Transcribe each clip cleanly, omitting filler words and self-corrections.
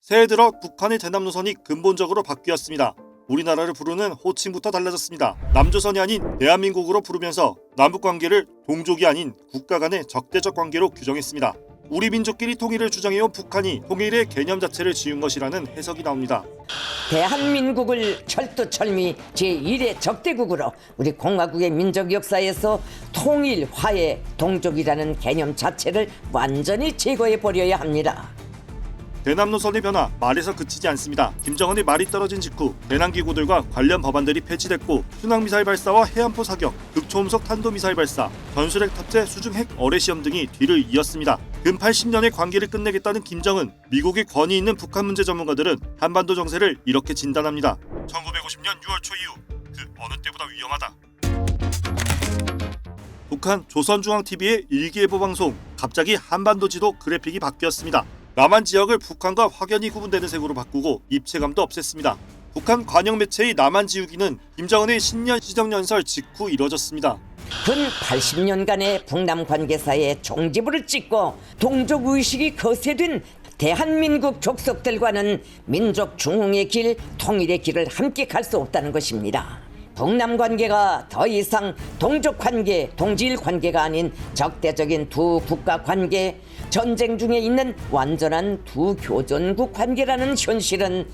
새해 들어 북한의 대남 노선이 근본적으로 바뀌었습니다. 우리나라를 부르는 호칭부터 달라졌습니다. 남조선이 아닌 대한민국으로 부르면서 남북관계를 동족이 아닌 국가 간의 적대적 관계로 규정했습니다. 우리 민족끼리 통일을 주장해온 북한이 통일의 개념 자체를 지운 것이라는 해석이 나옵니다. 대한민국을 철두철미 제1의 적대국으로 우리 공화국의 민족 역사에서 통일, 화해, 동족이라는 개념 자체를 완전히 제거해버려야 합니다. 대남 노선의 변화 말에서 그치지 않습니다. 김정은의 말이 떨어진 직후 대남기구들과 관련 법안들이 폐지됐고 순항미사일 발사와 해안포 사격, 극초음속 탄도미사일 발사, 전술핵 탑재 수중핵 어뢰 시험 등이 뒤를 이었습니다. 근 80년의 관계를 끝내겠다는 김정은, 미국의 권위 있는 북한 문제 전문가들은 한반도 정세를 이렇게 진단합니다. 1950년 6월 초 이후 그 어느 때보다 위험하다. 북한 조선중앙TV의 일기예보 방송, 갑자기 한반도 지도 그래픽이 바뀌었습니다. 남한 지역을 북한과 확연히 구분되는 색으로 바꾸고 입체감도 없앴습니다. 북한 관영 매체의 남한 지우기는 김정은의 신년 시정연설 직후 이뤄졌습니다. 근 80년간의 북남 관계사의 종지부를 찍고 동족의식이 거세된 대한민국 족속들과는 민족 중흥의 길, 통일의 길을 함께 갈 수 없다는 것입니다. 북남 관계가 더 이상 동족 관계, 동질 관계가 아닌 적대적인 두 국가 관계, 전쟁 중에 있는 완전한 두 교전국 관계라는 현실은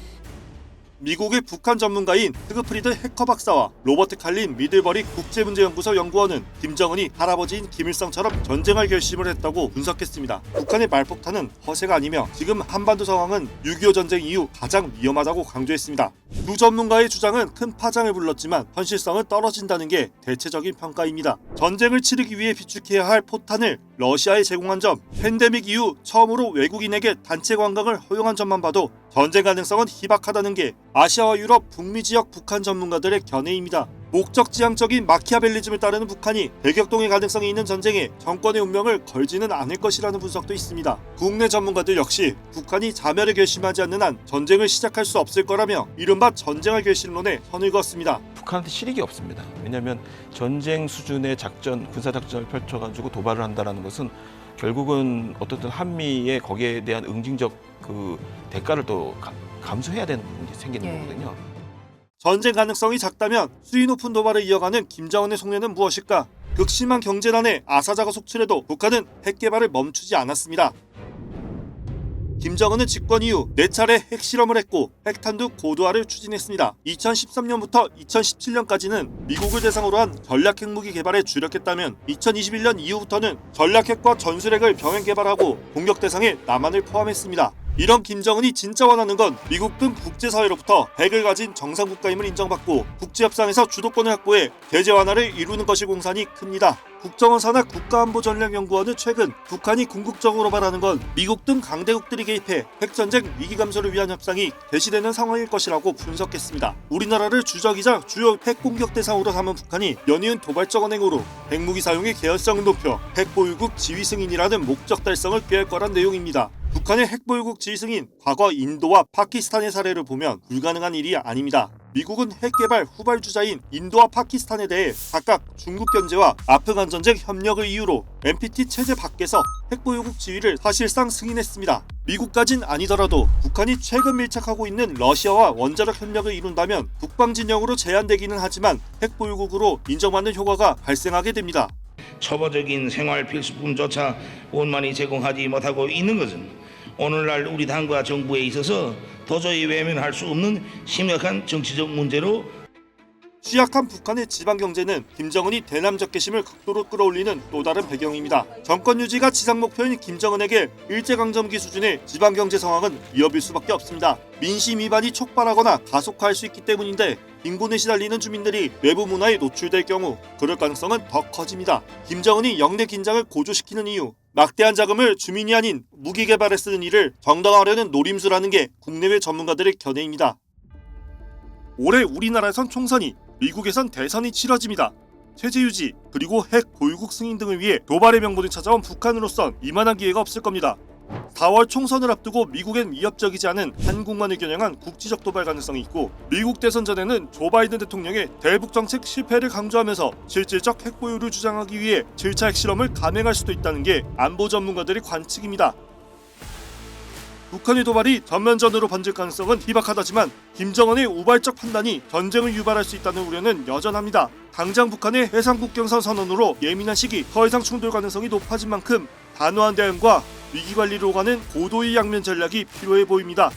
미국의 북한 전문가인 흐그프리드 해커 박사와 로버트 칼린 미들버리 국제문제연구소 연구원은 김정은이 할아버지인 김일성처럼 전쟁할 결심을 했다고 분석했습니다. 북한의 말폭탄은 허세가 아니며 지금 한반도 상황은 6.25 전쟁 이후 가장 위험하다고 강조했습니다. 두 전문가의 주장은 큰 파장을 불렀지만 현실성은 떨어진다는 게 대체적인 평가입니다. 전쟁을 치르기 위해 비축해야 할 포탄을 러시아에 제공한 점, 팬데믹 이후 처음으로 외국인에게 단체 관광을 허용한 점만 봐도 전쟁 가능성은 희박하다는 게 아시아와 유럽, 북미 지역 북한 전문가들의 견해입니다. 목적지향적인 마키아벨리즘을 따르는 북한이 대격동의 가능성이 있는 전쟁에 정권의 운명을 걸지는 않을 것이라는 분석도 있습니다. 국내 전문가들 역시 북한이 자멸을 결심하지 않는 한 전쟁을 시작할 수 없을 거라며 이른바 전쟁할 결심론에 선을 그었습니다. 북한한테 실익이 없습니다. 왜냐하면 전쟁 수준의 작전, 군사작전을 펼쳐가지고 도발을 한다는 것은 결국은 어떻든 한미의 거기에 대한 응징적 그 대가를 또 감수해야 되는 부분이 생기는 거거든요. 전쟁 가능성이 작다면 수위 높은 도발을 이어가는 김정은의 속내는 무엇일까? 극심한 경제난에 아사자가 속출해도 북한은 핵 개발을 멈추지 않았습니다. 김정은은 집권 이후 4차례 핵실험을 했고 핵탄두 고도화를 추진했습니다. 2013년부터 2017년까지는 미국을 대상으로 한 전략핵무기 개발에 주력했다면 2021년 이후부터는 전략핵과 전술핵을 병행 개발하고 공격 대상에 남한을 포함했습니다. 이런 김정은이 진짜 원하는 건 미국 등 국제사회로부터 핵을 가진 정상국가임을 인정받고 국제협상에서 주도권을 확보해 제재 완화를 이루는 것이 공산이 큽니다. 국정원 산하 국가안보전략연구원은 최근 북한이 궁극적으로 바라는 건 미국 등 강대국들이 개입해 핵전쟁 위기 감소를 위한 협상이 개시되는 상황일 것이라고 분석했습니다. 우리나라를 주적이자 주요 핵공격 대상으로 삼은 북한이 연이은 도발적 언행으로 핵무기 사용의 개연성을 높여 핵보유국 지위 승인이라는 목적 달성을 꾀할 거란 내용입니다. 북한의 핵보유국 지위 승인, 과거 인도와 파키스탄의 사례를 보면 불가능한 일이 아닙니다. 미국은 핵개발 후발주자인 인도와 파키스탄에 대해 각각 중국 견제와 아프간 전쟁 협력을 이유로 NPT 체제 밖에서 핵보유국 지위를 사실상 승인했습니다. 미국까진 아니더라도 북한이 최근 밀착하고 있는 러시아와 원자력 협력을 이룬다면 북방 진영으로 제한되기는 하지만 핵보유국으로 인정받는 효과가 발생하게 됩니다. 초보적인 생활 필수품조차 원만히 제공하지 못하고 있는 것은 오늘날 우리 당과 정부에 있어서 도저히 외면할 수 없는 심각한 정치적 문제로 취약한 북한의 지방경제는 김정은이 대남 적개심을 극도로 끌어올리는 또 다른 배경입니다. 정권 유지가 지상 목표인 김정은에게 일제강점기 수준의 지방경제 상황은 위협일 수밖에 없습니다. 민심 위반이 촉발하거나 가속화할 수 있기 때문인데 빈곤에 시달리는 주민들이 외부 문화에 노출될 경우 그럴 가능성은 더 커집니다. 김정은이 영내 긴장을 고조시키는 이유, 막대한 자금을 주민이 아닌 무기 개발에 쓰는 일을 정당화하려는 노림수라는 게 국내외 전문가들의 견해입니다. 올해 우리나라에선 총선이, 미국에선 대선이 치러집니다. 체제 유지 그리고 핵 보유국 승인 등을 위해 도발의 명분을 찾아온 북한으로선 이만한 기회가 없을 겁니다. 4월 총선을 앞두고 미국엔 위협적이지 않은 한국만을 겨냥한 국지적 도발 가능성이 있고 미국 대선 전에는 조 바이든 대통령의 대북 정책 실패를 강조하면서 실질적 핵 보유를 주장하기 위해 7차 핵실험을 감행할 수도 있다는 게 안보 전문가들의 관측입니다. 북한의 도발이 전면전으로 번질 가능성은 희박하다지만 김정은의 우발적 판단이 전쟁을 유발할 수 있다는 우려는 여전합니다. 당장 북한의 해상국경선 선언으로 예민한 시기 서해상 충돌 가능성이 높아진 만큼 단호한 대응과 위기관리로 가는 고도의 양면 전략이 필요해 보입니다.